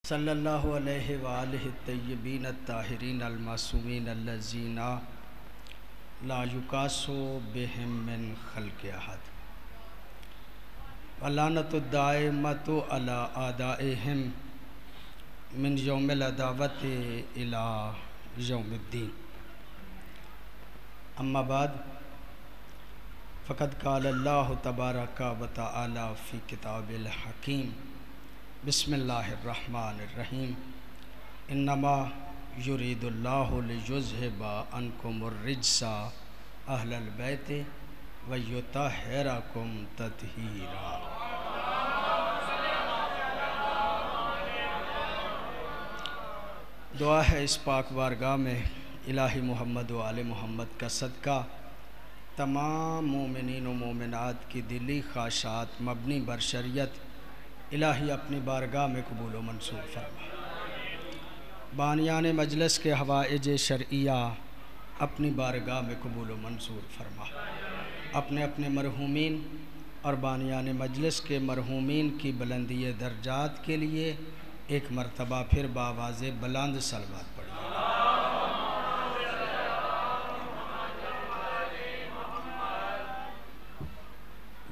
सल्लल्लाहु अलैहि वालिहि तय्यबीन अत्ताहिरीन अलमासूमीन अल्लज़ीना ला युकासु बिहिम मिन खल्क़ि अहद वलानतु दाइमतु अला आदाइहिम मिन यौमिल अदावति इला यौमिद्दीन। अम्मा बाद फ़क़द क़ालल्लाहु तबारक व तआला फ़ी किताबिल हकीम बिस्मिल्लाहिर्रहमानिर्रहीम इन्नमा युरीदुल्लाहु लियुज़हिबा अन्कुमुर रिज्सा अहलल बैति व युतहिरकुम तत्हीरा। दुआ है इस पाक बारगाह में इलाही मोहम्मद व आले मोहम्मद का सदका तमाम मोमिनीन व मोमिनात की दिली ख्वाहिशात मबनी बर शरीयत इलाही अपनी बारगाह में कबूल व मंसूर फरमा। बानियान मजलिस के हवाइज शरइया अपनी बारगाह में कबूल व मंसूर फरमा। अपने अपने मरहूमीन और बानियान मजलिस के मरहूमीन की बुलंदी दर्जात के लिए एक मरतबा फिर बावाज़े बुलंद सलवात पढ़िए।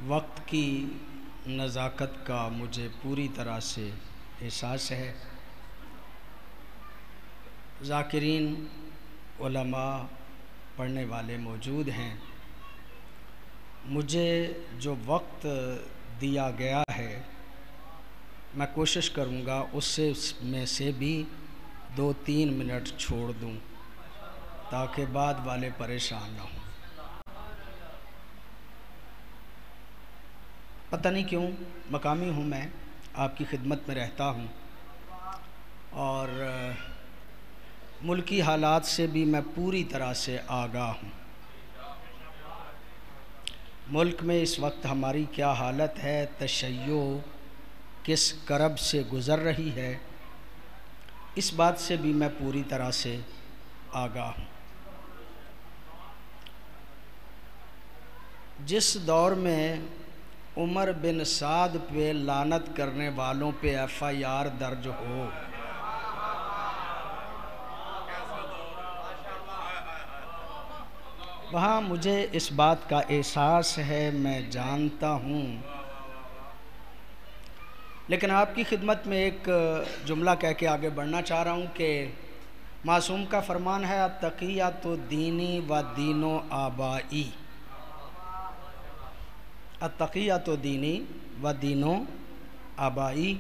वक्त की नज़ाकत का मुझे पूरी तरह से एहसास है। ज़ाकिरीन उलमा पढ़ने वाले मौजूद हैं। मुझे जो वक्त दिया गया है मैं कोशिश करूँगा उससे में से भी 2-3 मिनट छोड़ दूँ ताकि बाद वाले परेशान ना हों। पता नहीं क्यों मकामी हूँ, मैं आपकी खिदमत में रहता हूँ और मुल्की हालात से भी मैं पूरी तरह से आगाह हूँ। मुल्क में इस वक्त हमारी क्या हालत है, तशय्यो किस करब से गुज़र रही है, इस बात से भी मैं पूरी तरह से आगाह हूँ। जिस दौर में उमर बिन साद पे लानत करने वालों पे FIR दर्ज हो, वहाँ मुझे इस बात का एहसास है, मैं जानता हूँ। लेकिन आपकी खिदमत में एक जुमला कह के आगे बढ़ना चाह रहा हूँ कि मासूम का फरमान है अत्तक़िय्यतु दीनी व दीनो आबाई। अत्तक़िय्यतु दीनी व दीनो आबाई,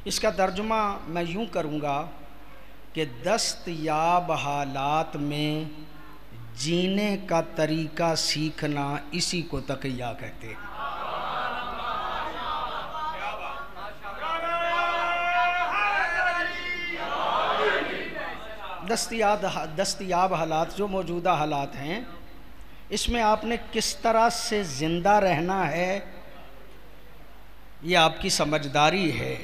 इसका तर्जुमा मैं यूँ करूँगा कि दस्तयाब हालात में जीने का तरीक़ा सीखना, इसी को तक़िया कहते हैं। दस्तयाब हालात, जो मौजूदा हालात हैं, इसमें आपने किस तरह से ज़िंदा रहना है, ये आपकी समझदारी है।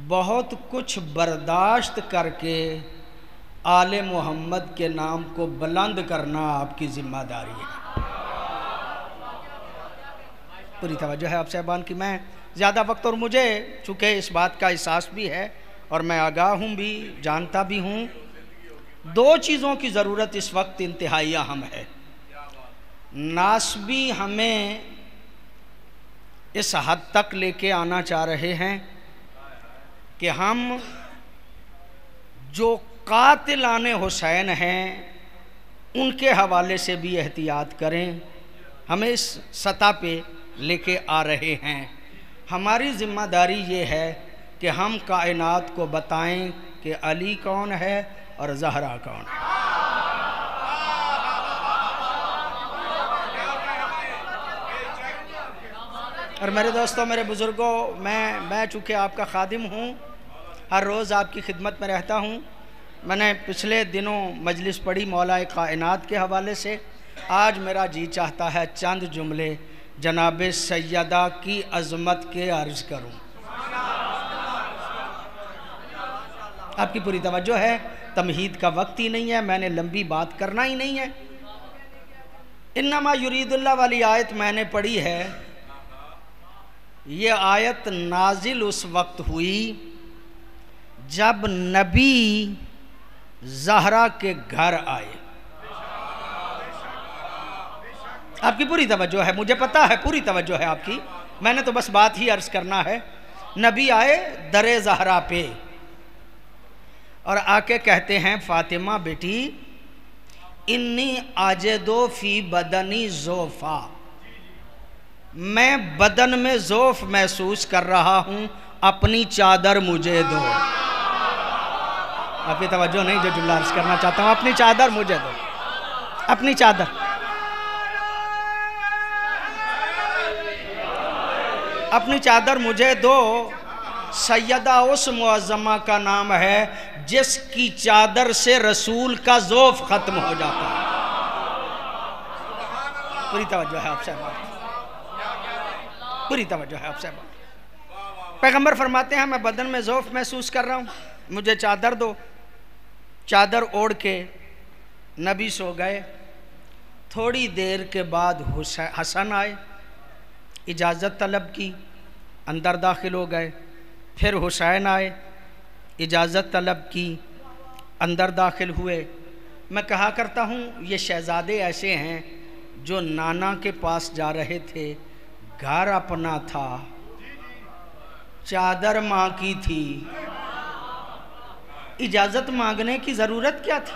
बहुत कुछ बर्दाश्त करके आले मोहम्मद के नाम को बुलंद करना आपकी ज़िम्मेदारी है। पूरी तवज्जो है आप साहबान की। मैं ज़्यादा वक्त, और मुझे चूँकि इस बात का एहसास भी है और मैं आगाह हूँ भी, जानता भी हूँ, 2 चीज़ों की ज़रूरत इस वक्त इंतहाई अहम है। नासबी हमें इस हद तक लेके आना चाह रहे हैं कि हम जो कातिलाने हुसैन हैं उनके हवाले से भी एहतियात करें। हमें इस सतह पे लेके आ रहे हैं। हमारी ज़िम्मेदारी ये है कि हम कायनात को बताएं कि अली कौन है और ज़हरा कौन है। और मेरे दोस्तों, मेरे बुज़ुर्गों, मैं चूँकि आपका खादिम हूँ, हर रोज़ आपकी खिदमत में रहता हूँ। मैंने पिछले दिनों मजलिस पढ़ी मौलाए कायनात के हवाले से। आज मेरा जी चाहता है चंद जुमले जनाब सैयदा की अज़मत के अर्ज़ करूँ। आपकी पूरी तवज्जो है। तमहीद का वक्त ही नहीं है, मैंने लंबी बात करना ही नहीं है। इन्नमा युरीदुल्लाह वाली आयत मैंने पढ़ी है, ये आयत नाजिल उस वक्त हुई जब नबी ज़हरा के घर आए। आपकी पूरी तवज्जो है, मुझे पता है पूरी तवज्जो है आपकी, मैंने तो बस बात ही अर्ज करना है। नबी आए दरे ज़हरा पे और आके कहते हैं फातिमा बेटी इन्नी आजेदो फी बदनी ज़ोफ़ा, मैं बदन में ज़ोफ़ महसूस कर रहा हूँ, अपनी चादर मुझे दो। आपकी तवज्जो नहीं, जो जुमला अर्ज करना चाहता हूँ, अपनी चादर मुझे दो, अपनी चादर। अपनी चादर मुझे दो। सैयदा उस मुअज़्ज़मा का नाम है जिसकी चादर से रसूल का ज़ोफ़ ख़त्म हो जाता है। पूरी तवज्जो है आपसे, पूरी तवज्जो है आपसे। पैगंबर फरमाते हैं मैं बदन में ज़ोफ़ महसूस कर रहा हूँ, मुझे चादर दो। चादर ओढ़ के नबी सो गए। थोड़ी देर के बाद हसन आए, इजाज़त तलब की, अंदर दाखिल हो गए। फिर हुसैन आए, इजाज़त तलब की, अंदर दाखिल हुए। मैं कहा करता हूँ ये शहज़ादे ऐसे हैं जो नाना के पास जा रहे थे, घर अपना था, चादर माँ की थी, इजाज़त मांगने की ज़रूरत क्या थी?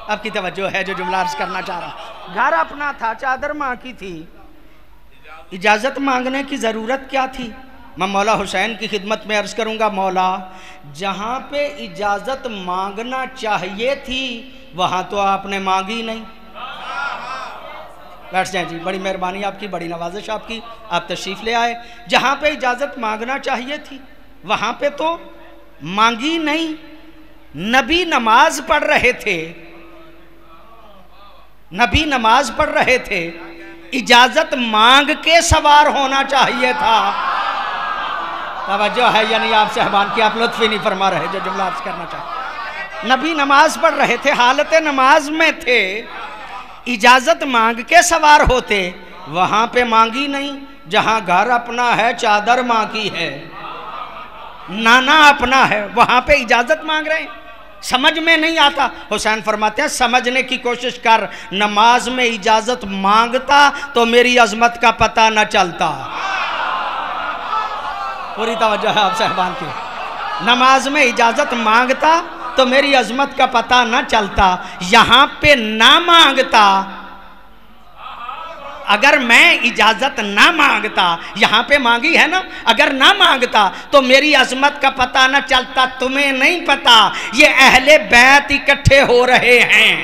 आपकी तवज्जो है, जो जुमला अर्ज करना चाह रहा। घर अपना था, चादर माँ की थी, इजाज़त मांगने की ज़रूरत क्या थी? मैं मौला हुसैन की खिदमत में अर्ज़ करूँगा, मौला जहाँ पे इजाज़त मांगना चाहिए थी वहाँ तो आपने मांगी नहीं। बैठ जाएं जी, बड़ी मेहरबानी आपकी, बड़ी नवाजिश आपकी, आप तशरीफ़ ले आए। जहाँ पे इजाज़त मांगना चाहिए थी वहाँ पे तो मांगी नहीं। नबी नमाज पढ़ रहे थे, नबी नमाज पढ़ रहे थे, इजाज़त मांग के सवार होना चाहिए था। तवज्जो है यानी आप सहबान की, आप लुत्फ़ ही नहीं फरमा रहे जो जुमला अर्ज करना चाहिए। नबी नमाज पढ़ रहे थे, हालत नमाज में थे, इजाज़त मांग के सवार होते, वहाँ पे मांगी नहीं। जहाँ घर अपना है चादर माँ की है, नाना अपना है, वहाँ पे इजाज़त मांग रहे हैं। समझ में नहीं आता। हुसैन फरमाते हैं समझने की कोशिश कर, नमाज में इजाज़त मांगता तो मेरी अजमत का पता न चलता। पूरी तवज्जो है आप साहबान की। नमाज में इजाज़त मांगता तो मेरी अजमत का पता न चलता, यहाँ पे ना मांगता। अगर मैं इजाज़त ना मांगता, यहाँ पे मांगी है ना, अगर ना मांगता तो मेरी अजमत का पता न चलता। तुम्हें नहीं पता ये अहले बैत इकट्ठे हो रहे हैं।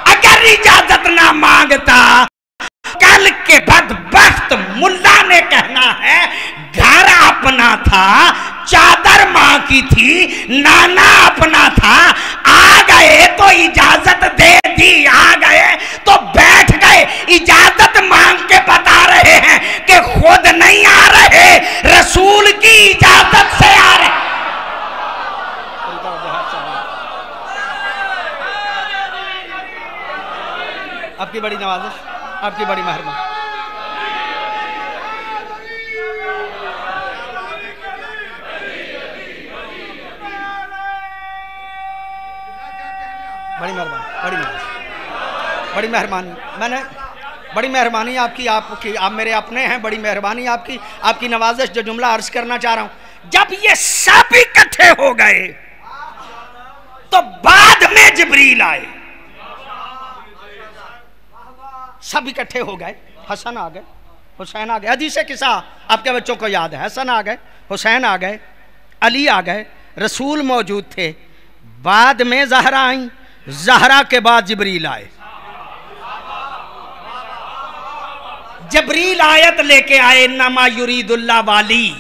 अगर इजाज़त ना मांगता, कल के बदबख्त मुल्ला ने कहना है घर अपना था, चादर माँ की थी, नाना अपना था, आ गए तो इजाज़त दे दी, आ गए तो बैठ गए। इजाज़त मांग के बता रहे हैं कि खुद नहीं आ रहे, रसूल की इजाज़त से आ रहे। आपकी बड़ी नवाज़िश, आपकी बड़ी मेहरबानी। बड़ी मेहरबानी, बड़ी मेहरबानी, बड़ी मेहरबानी। मैंने बड़ी मेहरबानी आपकी, आप मेरे अपने हैं, बड़ी मेहरबानी आपकी, आपकी नवाजिश। जो जुमला अर्ज करना चाह रहा हूं, जब ये सब इकट्ठे हो गए तो बाद में जिब्रील आए। सब इकट्ठे हो गए, हसन आ गए, हुसैन आ गए। हदीस किस्सा आपके बच्चों को याद है। हसन आ गए, हुसैन आ गए, अली आ गए, रसूल मौजूद थे। बाद में ज़हरा आई, ज़हरा के बाद जिब्रील आए। जबरील आयत लेके आए, नमा युरीदुल्लाह वाली।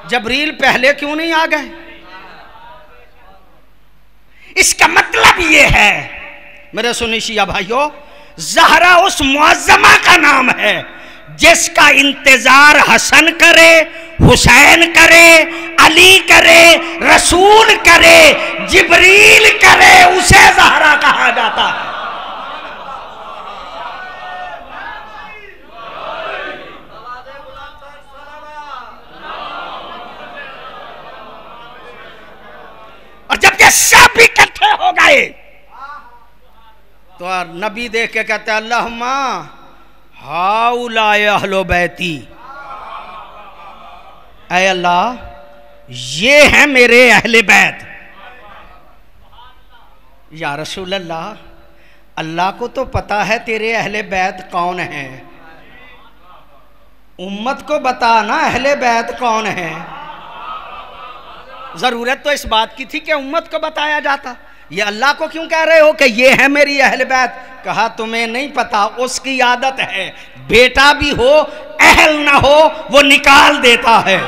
जबरील पहले क्यों नहीं आ गए? इसका मतलब ये है मेरे सुन्नी शिया भाइयों, ज़हरा उस मुअज़्ज़मा का नाम है जिसका इंतजार हसन करे, हुसैन करे, अली करे, रसूल करे, जिब्रील करे, उसे ज़हरा कहा जाता है। सब इकट्ठे हो गए तो नबी देख के कहते अल्लाहुम्मा हाउलाए अहलो बैती, ऐ अल्लाह ये है मेरे अहले बैत। या रसूल अल्लाह, अल्लाह को तो पता है तेरे अहले बैत कौन है, उम्मत को बता ना अहले बैत कौन है। जरूरत तो इस बात की थी कि उम्मत को बताया जाता, ये अल्लाह को क्यों कह रहे हो कि ये है मेरी अहले बैत। कहा तुम्हें नहीं पता, उसकी आदत है बेटा भी हो अहल ना हो वो निकाल देता है।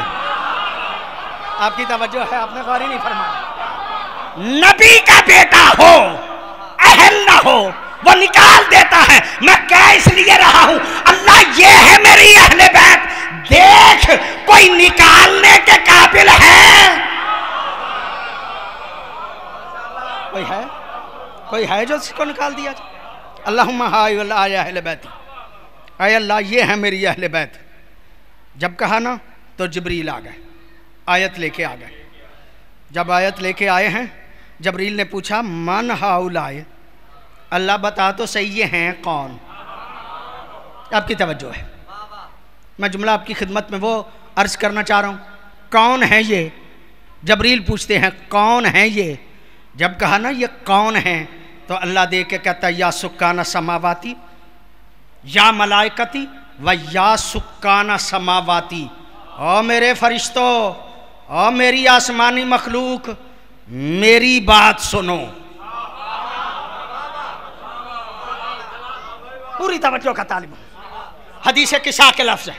आपकी तवज्जो है, आपने गौर ही नहीं फरमाया। नबी का बेटा हो अहल ना हो वो निकाल देता है। मैं कह इसलिए रहा हूं अल्लाह ये है मेरी अहले बैत, देख कोई निकालने के काबिल है? कोई है जो इसको निकाल दिया जाए? अल्लाहुम्मा हाउलाए अहले बैती, ऐ अल्लाह ये है मेरी अहले बैत। जब कहा ना तो जिब्रील आ गए, आयत लेके आ गए। जब आयत लेके आए हैं, जबरील ने पूछा मन हाउलाए, अल्लाह बता तो सही ये हैं कौन? आपकी तवज्जो है, मैं जुमला आपकी खिदमत में वो अर्ज करना चाह रहा हूँ, कौन है ये? जबरील पूछते हैं कौन है ये? जब कहा ना ये कौन है तो अल्लाह देख के कहता है या सुक्काना समावाती या मलाइकती व या सुक्काना समावाती। ओ मेरे फरिश्तों, ओ मेरी आसमानी मखलूक, मेरी बात सुनो। पूरी तवज्जो का तालिब, हदीस किसा के लफ्ज है।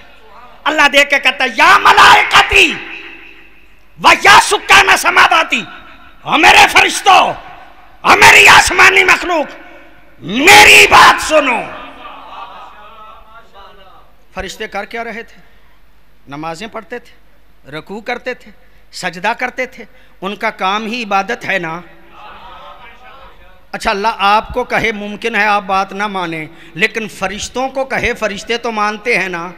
अल्लाह देख के कहता है या मलाइकती व या सुक्काना समावाती, और मेरे फरिश्तों और मेरी आसमानी मखलूक, मेरी बात सुनो। फरिश्ते कर क्या रहे थे? नमाजें पढ़ते थे, रुकू करते थे, सजदा करते थे, उनका काम ही इबादत है ना। अच्छा अल्लाह आपको कहे मुमकिन है आप बात ना माने, लेकिन फरिश्तों को कहे फरिश्ते तो मानते हैं ना।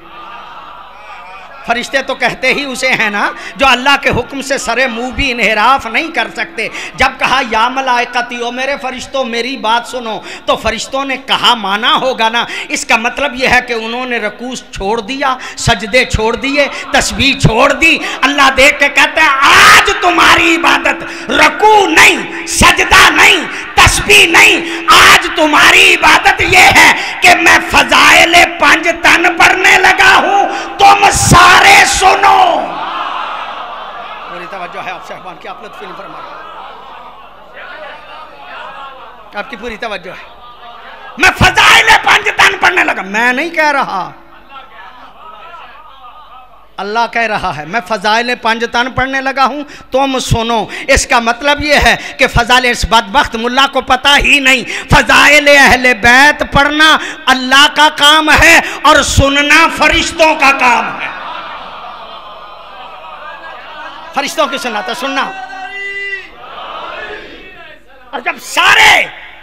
फरिश्ते तो कहते ही उसे हैं ना जो अल्लाह के हुक्म से सरे मुंह भी इन्हिराफ नहीं कर सकते। जब कहा या मलाइकती, ओ मेरे फरिश्तों मेरी बात सुनो, तो फरिश्तों ने कहा माना होगा ना। इसका मतलब यह है कि उन्होंने रकूस छोड़ दिया, सजदे छोड़ दिए, तस्बीह छोड़ दी। अल्लाह देख के कहते हैं आज तुम्हारी इबादत रकू नहीं, सजदा नहीं, तस्बीह नहीं, आज तुम्हारी इबादत यह है कि मैं फजाइल पंज तन पढ़ने लगा हूं, तुम सारे सुनो। पूरी तवज्जो है आप साहबान की, आप लुत्फ नहीं फरमा, आपकी पूरी तवज्जो है। मैं फजाइल पंज तन पढ़ने लगा, मैं नहीं कह रहा, अल्लाह कह रहा है मैं फजाइल पंज तन पढ़ने लगा हूं, तुम सुनो। इसका मतलब यह है कि फजाइल, इस बदबख्त मुल्ला को पता ही नहीं, फजाइल अहले बैत पढ़ना अल्लाह का काम है और सुनना फरिश्तों का काम है। फरिश्तों की सुनना तो सुनना। और जब सारे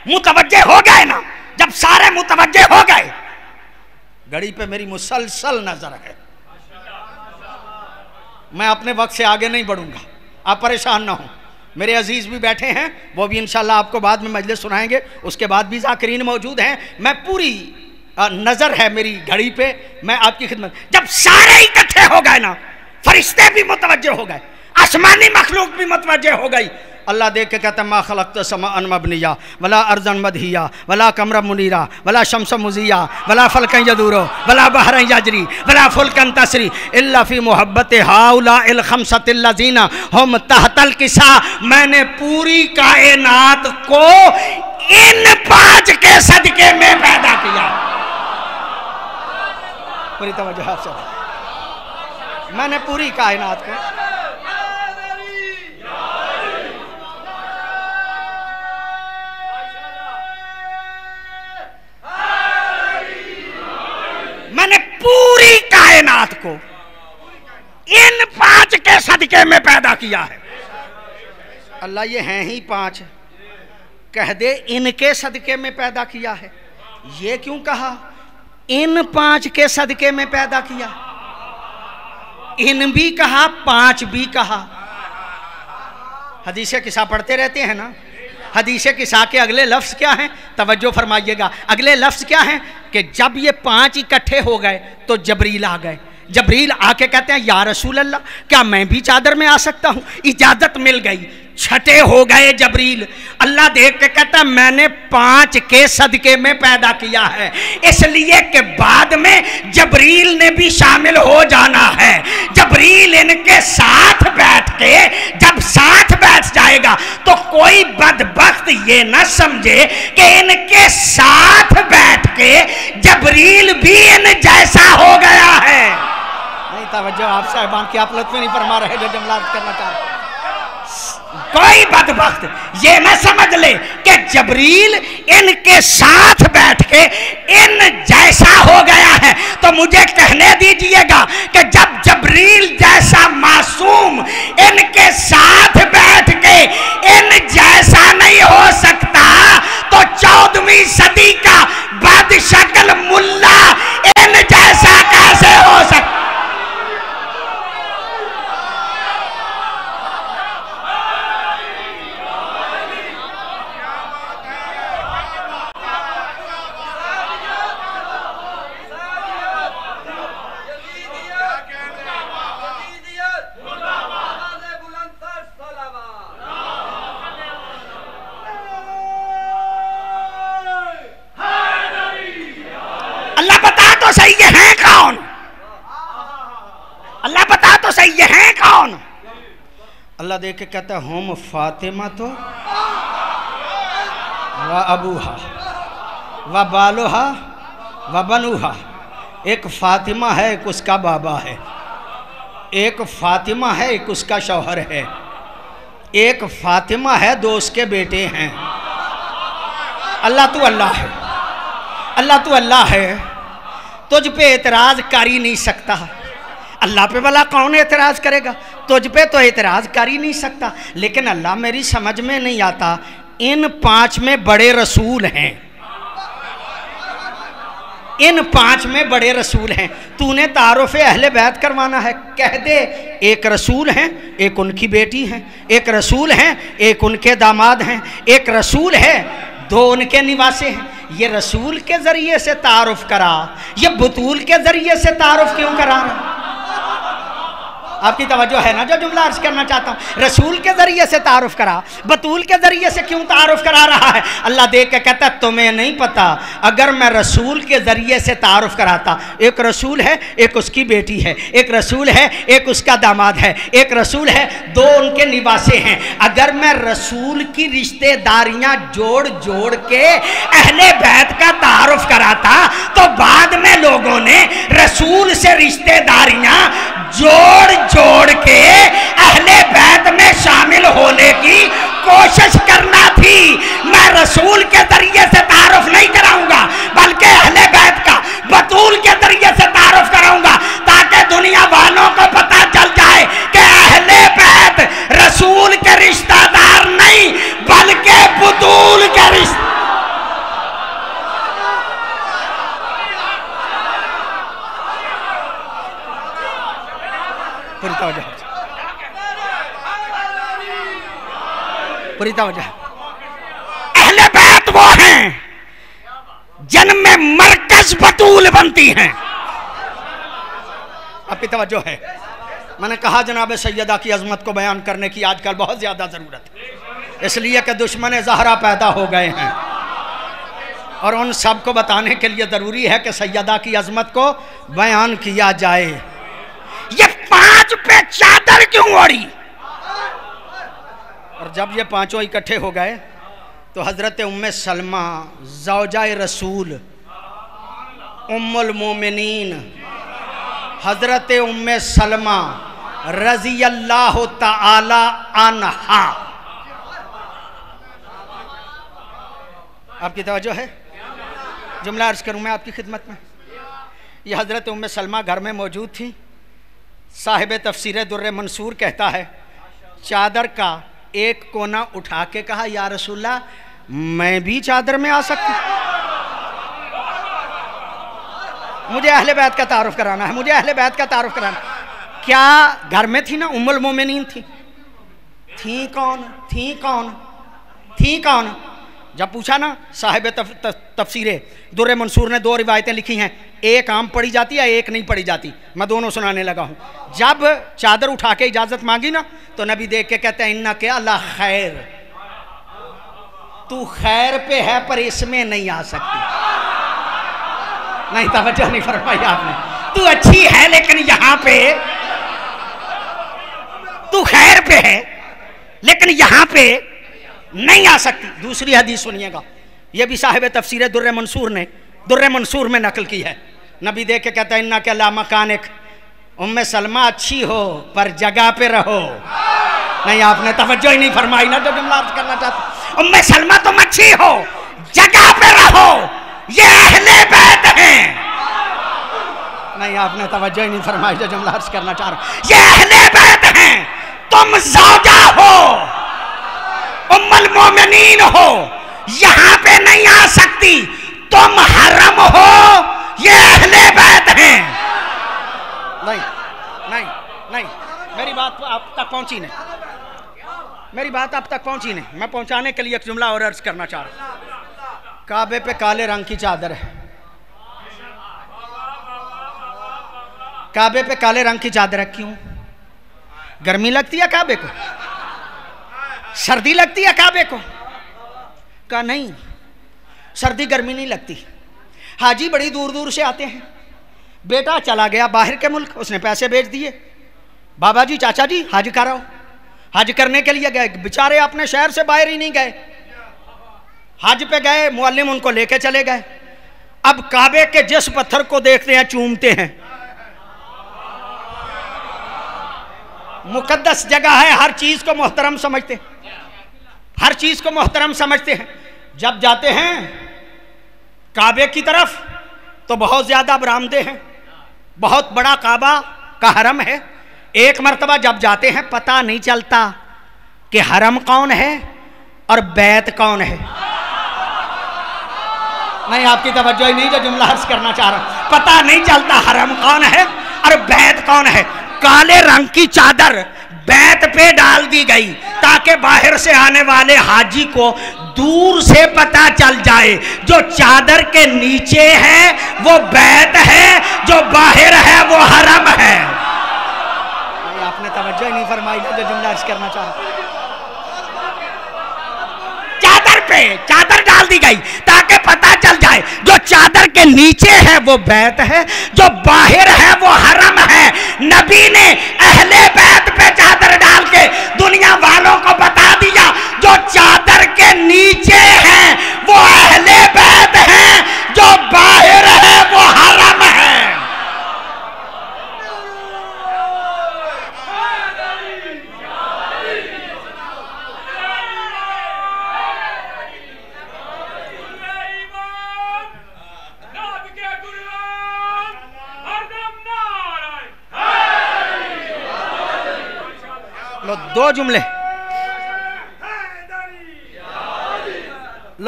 मुतवज्जे हो गए ना, जब सारे मुतवज्जे हो गए, घड़ी पे मेरी मुसलसल नजर है, मैं अपने वक्त से आगे नहीं बढ़ूंगा, आप परेशान ना हो। मेरे अजीज भी बैठे हैं, वो भी इंशाल्लाह आपको बाद में मजलिस सुनाएंगे, उसके बाद भी ज़ाकिरीन मौजूद हैं। मैं पूरी नज़र है मेरी घड़ी पे, मैं आपकी खिदमत। जब सारे इकट्ठे हो गए ना, फरिश्ते भी मुतवज्जे हो गए, आसमानी मखलूक भी मुतवज्जे हो गई, अल्लाह देख के कहता मा खलक़्तु समाअन मबनिया वला अर्ज़न मदहिया वला कमरन मुनीरा वला शम्सन मुज़िया वला फल्कन यदूरो वला बहरन यजरी वला फुल्कन तसरी इल्ला फ़ी मुहब्बति हाउलाइल खमसतिल लज़ीना हुम तहतल किसा। मैंने पूरी कायनात को इन पांच के सदके में पैदा किया। पूरी तवज्जो है आपसे, मैंने पूरी कायनात को, मैंने पूरी कायनात को इन पांच के सदके में पैदा किया है। अल्लाह ये हैं ही पांच, कह दे इनके सदके में पैदा किया है। ये क्यों कहा इन पांच के सदके में पैदा किया? इन भी कहा, पांच भी कहा। हदीस किस्सा पढ़ते रहते हैं ना। हदीस किस्सा के अगले लफ्ज़ क्या हैं, तवज्जो फरमाइएगा। अगले लफ्ज़ क्या हैं कि जब ये 5 इकट्ठे हो गए तो जबरील आ गए। जबरील आके कहते हैं या रसूल अल्लाह, क्या मैं भी चादर में आ सकता हूँ? इजाज़त मिल गई। छठे हो गए जबरील। अल्लाह देख के कहता है मैंने 5 के सदके में पैदा किया है, इसलिए कि बाद में जबरील ने भी शामिल हो जाना है। जबरील इनके साथ बैठ के जब साथ बैठ जाएगा तो कोई बदबख्त ये ना समझे कि इनके साथ बैठ के जबरील भी इन जैसा हो गया है। नहीं तवज्जो आप साहिबान की, आप लुत्फ नहीं फरमा रहे जो जुमला करना चाह रहे। कोई बदबख्त ये ना समझ ले कि जबरील इनके साथ बैठ के इन जैसा हो गया है। तो मुझे कहने दीजिएगा कि जब जबरील जैसा मासूम इनके साथ बैठ के इन जैसा नहीं हो सकता तो 14वीं सदी का बदशक्ल मुल्ला इन जैसा कैसे हो सकता? सही ये है कौन? अल्लाह बता तो सही ये है कौन? अल्लाह देख के कहता है हम फातिमा तो व अबूहा व बालुहा व बनुहा। एक फातिमा है, एक उसका बाबा है। एक फातिमा है, एक उसका शौहर है। एक फातिमा है, 2 उसके बेटे हैं। अल्लाह तू अल्लाह है, अल्लाह तू अल्लाह है, तुझ पे एतराज़ कर ही नहीं सकता। अल्लाह पे भला कौन एतराज़ करेगा? तुझ पे तो एतराज़ कर ही नहीं सकता। लेकिन अल्लाह मेरी समझ में नहीं आता, इन 5 में बड़े रसूल हैं, इन 5 में बड़े रसूल हैं। तूने तारुफ़ अहले बैत करवाना है, कह दे एक रसूल हैं, एक उनकी बेटी हैं, एक रसूल हैं, एक उनके दामाद हैं, एक रसूल है, 2 उनके निवासे हैं। ये रसूल के ज़रिए से तारुफ करा, ये बतूल के ज़रिए से तारुफ क्यों करा रहा? आपकी तवज्जो है ना जो जुमला अर्ज करना चाहता हूँ? रसूल के ज़रिए से तारुफ करा, बतूल के ज़रिए से क्यों तारुफ करा रहा है? अल्लाह देख के कहता है तुम्हें नहीं पता, अगर मैं रसूल के ज़रिए से तारुफ कराता, एक रसूल है, एक उसकी बेटी है, एक रसूल है, एक उसका दामाद है, एक रसूल है, 2 उनके निवासे हैं। अगर मैं रसूल की रिश्तेदारियाँ जोड़ जोड़ के अहले बैत का तारुफ कराता तो बाद में लोगों ने रसूल से रिश्तेदारियाँ जोड़ जोड़ के अहले बैत में शामिल होने की कोशिश करना थी। मैं रसूल के जरिए से तारुफ नहीं कराऊंगा, बल्कि अहले बैत का बतूल के जरिए से तारुफ कराऊंगा, ताकि दुनिया वालों को पता चल जाए कि अहले बैत रसूल के रिश्तेदार नहीं बल्कि बतूल के रिश्ते। पूरी तवज्जो। अहले बैत वो हैं जिनमें मरकज बतूल बनती हैं। आपकी तवज्जो है? मैंने कहा जनाब सैयदा की अजमत को बयान करने की आजकल बहुत ज्यादा जरूरत है, इसलिए कि दुश्मन ज़हरा पैदा हो गए हैं और उन सब को बताने के लिए जरूरी है कि सैयदा की अजमत को बयान किया जाए। ये 5 पे चादर क्यों ओढ़ी? और जब ये 5 इकट्ठे हो गए तो हज़रत उम्मे सलमा ज़ौजाए रसूल उम्मुल मोमिनीन हज़रत उम्मे सलमा रज़ी अल्लाह ताला अन्हा, आपकी तवज्जो है? जुमला अर्ज करूँ मैं आपकी खिदमत में। ये हज़रत उम्मे सलमा घर में मौजूद थी। साहिब तफसीर दुर्र मंसूर कहता है चादर का एक कोना उठा के कहा या रसूल्ला मैं भी चादर में आ सकती, मुझे अहले बैत का तारुफ कराना है, मुझे अहले बैत का तारुफ कराना। क्या घर में थी ना? उम्मुल मोमिनीन थी, थी कौन, थी कौन, थी कौन? जब पूछा ना, साहिब तफसीरे दुर्रे मंसूर ने 2 रिवायतें लिखी हैं, एक आम पढ़ी जाती है, एक नहीं पढ़ी जाती। मैं दोनों सुनाने लगा हूँ। जब चादर उठा के इजाज़त मांगी ना, तो नबी देख के कहते हैं इन्ना के अल्लाह खैर, तू खैर पे है पर इसमें नहीं आ सकती। नहीं, तवज्जो नहीं फरमाई आपने। तू अच्छी है लेकिन यहां पे, तू खैर पे है लेकिन यहां पे नहीं आ सकती। दूसरी हदीस सुनिएगा, यह भी साहिब तफसीर दुर्रे मंसूर में नकल की है। नबी देख के कहता है इन्ना के अल्लाह मकानिक, उम्मे सलमा अच्छी हो पर जगह पे रहो। नहीं, आपने तवज्जो ही नहीं फरमाई ना जो जुमला अर्ज करना चाहता। उम्मे सलमा तुम अच्छी हो, जगह पे रहो, ये अहले बैत हैं। नहीं, आपने तवज्जो ही नहीं फरमाई जो जुमला अर्ज करना चाह रहा। ये अहले बैत हैं, तुम ज़ौजा हो, उम्मुल मोमिनीन हो, यहां पे नहीं आ सकती। तुम हरम हो, ये अहले बैत हैं। नहीं नहीं नहीं, मेरी बात आप तक पहुंची नहीं, मेरी बात आप तक पहुंची नहीं। मैं पहुंचाने के लिए एक जुमला और अर्ज करना चाह रहा। काबे पे काले रंग की चादर है, काबे पे काले रंग की चादर है। क्यों? गर्मी लगती है काबे को? सर्दी लगती है काबे को? कहा नहीं, सर्दी गर्मी नहीं लगती। हाजी बड़ी दूर दूर से आते हैं। बेटा चला गया बाहर के मुल्क, उसने पैसे भेज दिए, बाबा जी चाचा जी हज कराओ। हज करने के लिए गए, बेचारे अपने शहर से बाहर ही नहीं गए, हज पे गए, मुअल्लिम उनको लेके चले गए। अब काबे के जिस पत्थर को देखते हैं चूमते हैं। मुकद्दस जगह है, हर चीज को मोहतरम समझते, हर चीज को मोहतरम समझते हैं। जब जाते हैं काबे की तरफ तो बहुत ज्यादा बरामदे हैं, बहुत बड़ा काबा का हरम है। एक मर्तबा जब जाते हैं पता नहीं चलता कि हरम कौन है और बैत कौन है। नहीं, आपकी तवज्जो ही नहीं जो जुमला अर्ज करना चाह रहा। पता नहीं चलता हरम कौन है और बैत कौन है। काले रंग की चादर बैत पे डाल दी गई ताकि बाहर से आने वाले हाजी को दूर से पता चल जाए जो चादर के नीचे है वो बैत है, जो बाहर है वो हरम है। आपने तवज्जो ही नहीं फरमाई जो जुमला अर्ज करना चाह रहा। चादर पे चादर डाल दी गई ताकि पता चल जाए जो चादर के नीचे है वो बैत है, जो बाहर है वो हरम है। नबी ने अहले बैत पे चादर डाल के दुनिया वालों को बता दिया जो चादर के नीचे है वो अहले बैत है, जो बाहर है वो हरम है। लो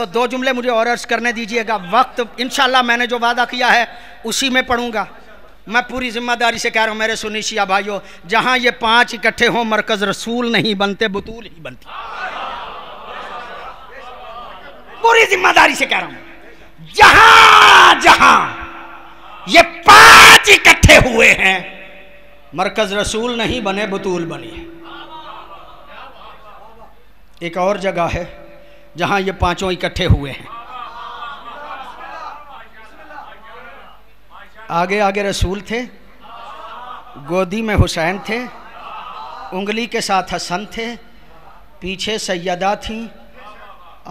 दो जुमले मुझे और अर्ज करने दीजिएगा। वक्त इंशाल्लाह मैंने जो वादा किया है उसी में पढ़ूंगा। मैं पूरी जिम्मेदारी से कह रहा हूँ मेरे सुन्नी शिया भाइयों, जहां ये 5 इकट्ठे हों मरकज रसूल नहीं बनते, बतूल ही बनती। पूरी जिम्मेदारी से कह रहा हूं, जहां जहां ये 5 इकट्ठे हुए हैं मरकज रसूल नहीं बने, बतूल बनी है। एक और जगह है जहां ये 5 इकट्ठे हुए हैं। आगे आगे रसूल थे, गोदी में हुसैन थे, उंगली के साथ हसन थे, पीछे सैयदा थी,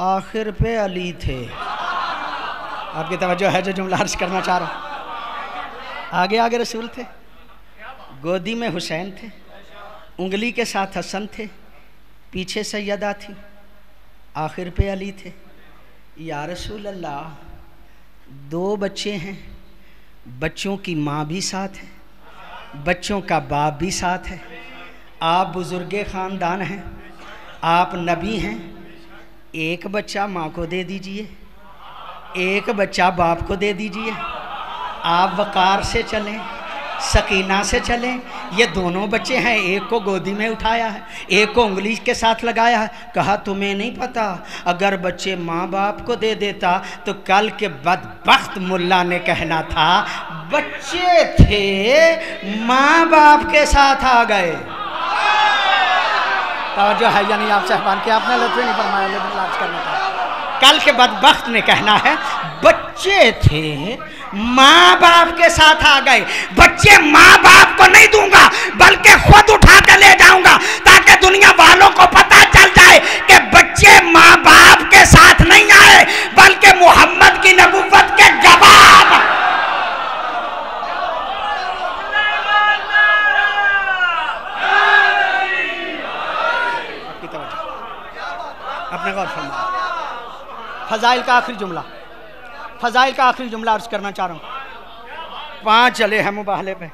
आखिर पे अली थे। आपकी तवज्जो है जो जुमला अर्ज करना चाह रहा हूं। आगे आगे रसूल थे, गोदी में हुसैन थे, उंगली के साथ हसन थे, पीछे सैयदा थी, आखिर पे अली थे। या रसूल अल्लाह, 2 बच्चे हैं, बच्चों की माँ भी साथ है, बच्चों का बाप भी साथ है, आप बुजुर्ग ख़ानदान हैं, आप नबी हैं, एक बच्चा माँ को दे दीजिए, एक बच्चा बाप को दे दीजिए। आप वक़ार से चलें, सकीना से चलें। ये दोनों बच्चे हैं, एक को गोदी में उठाया है, एक को उंगली के साथ लगाया है। कहा तुम्हें नहीं पता, अगर बच्चे माँ बाप को दे देता तो कल के बदबख्त मुल्ला ने कहना था बच्चे थे माँ बाप के साथ आ गए। तवज्जो है या नहीं आप साहबान की? आपने लफ्ज़ नहीं फरमाया, लेकिन लाज करना था। कल के बदबख्त ने कहना है बच्चे थे माँ बाप के साथ आ गए। बच्चे माँ बाप को नहीं दूंगा बल्कि खुद उठा के ले जाऊंगा, ताकि दुनिया वालों को पता चल जाए कि बच्चे माँ बाप के साथ नहीं आए बल्कि मोहम्मद की नबुव्वत के गवाह। अपने गौर फरमाइए। फजाइल का आखिरी जुमला, फजाइल का आखिरी जुमला अर्ज करना चाह रहा हूँ। 5 चले हैं मुबाहले में,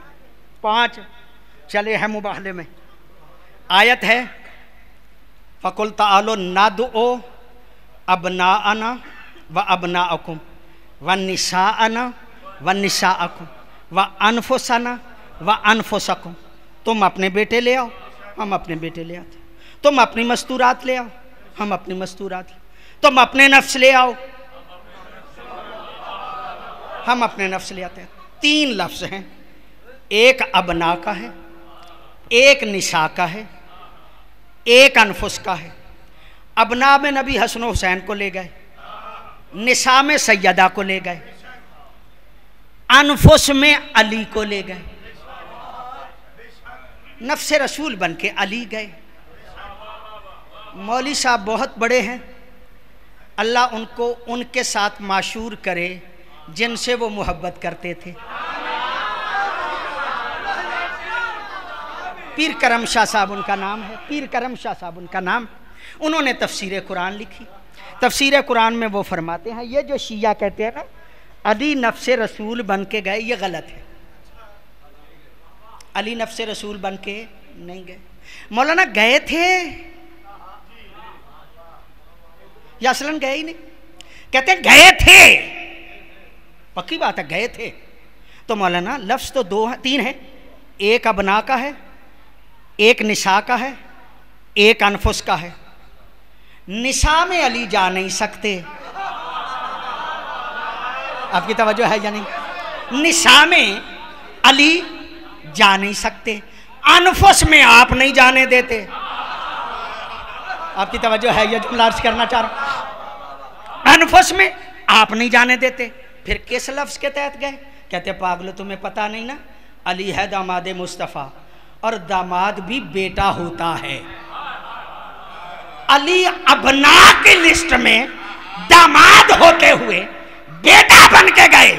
5 चले हैं मुबाहले में। आयत है फ़कुल तालो नादुओ अबनाअना व अबनाअकुम व निसाअना व निसाअकुम व अनफुसना व अनफुसकुम। तुम अपने बेटे ले आओ, हम अपने बेटे ले आते। तुम अपनी मस्तूरात ले आओ, हम अपनी मस्तूरात। तुम अपने नफ्स ले आओ, हम अपने नफ्स ले आते हैं। 3 लफ्ज़ हैं, एक अबना का है, एक निशा का है, एक अनफुस का है। अबना में नबी हसन हुसैन को ले गए, निशा में सैयदा को ले गए, अनफुस में अली को ले गए। नफ्स रसूल बन के अली गए। मौली साहब बहुत बड़े हैं, अल्लाह उनको उनके साथ माशूर करे जिनसे वो मोहब्बत करते थे। पीर करम शाह साहब उनका नाम है, पीर करम शाह साहब उनका नाम। उन्होंने तफसीर कुरान लिखी। तफसीर कुरान में वो फरमाते हैं ये जो शिया कहते हैं ना अली नफ्स रसूल बन के गए, ये गलत है। अली नफ्स रसूल बन के नहीं गए। मौलाना गए थे या असलन गए ही नहीं? कहते हैं गए थे, पक्की बात है गए थे। तो मौलाना लफ्ज़ तो 3 है, एक अबना का है, एक निशा का है, एक अनफुस का है। निशा में अली जा नहीं सकते, आपकी तवज्जो है या नहीं? निशा में अली जा नहीं सकते, अनफुस में आप नहीं जाने देते। आपकी तवज्जो है, यह जुमला अर्ज करना चाह रहा हूं। अनफुस में आप नहीं जाने देते, फिर किस लफ्ज़ के तहत गए? कहते पागलो तुम्हें पता नहीं ना, अली है दामाद मुस्तफ़ा और दामाद भी बेटा होता है। अली अबना की लिस्ट में दामाद होते हुए बेटा बन के गए।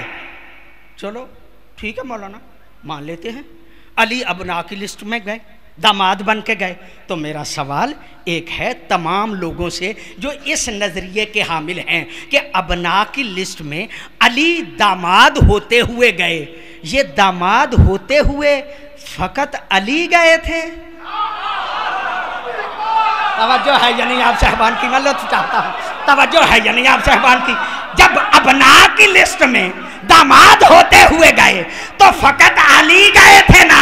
चलो ठीक है मौलाना, मान लेते हैं अली अबना की लिस्ट में गए, दामाद बन के गए। तो मेरा सवाल एक है तमाम लोगों से जो इस नज़रिए के हामिल हैं कि अबना की लिस्ट में अली दामाद होते हुए गए, ये दामाद होते हुए फ़कत अली गए थे? तवज्जो है या नहीं आप साहबान की? मैं लुत्फ़ चाहता हूँ, तवज्जो है या नहीं आप साहबान की? जब अबना की लिस्ट में दामाद होते हुए गए तो फ़कत अली गए थे ना,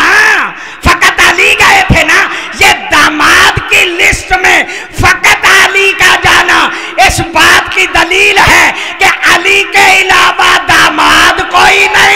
फ़कत अली गए थे ना। ये दामाद की लिस्ट में फ़कत अली का जाना इस बात की दलील है कि अली के अलावा दामाद कोई नहीं।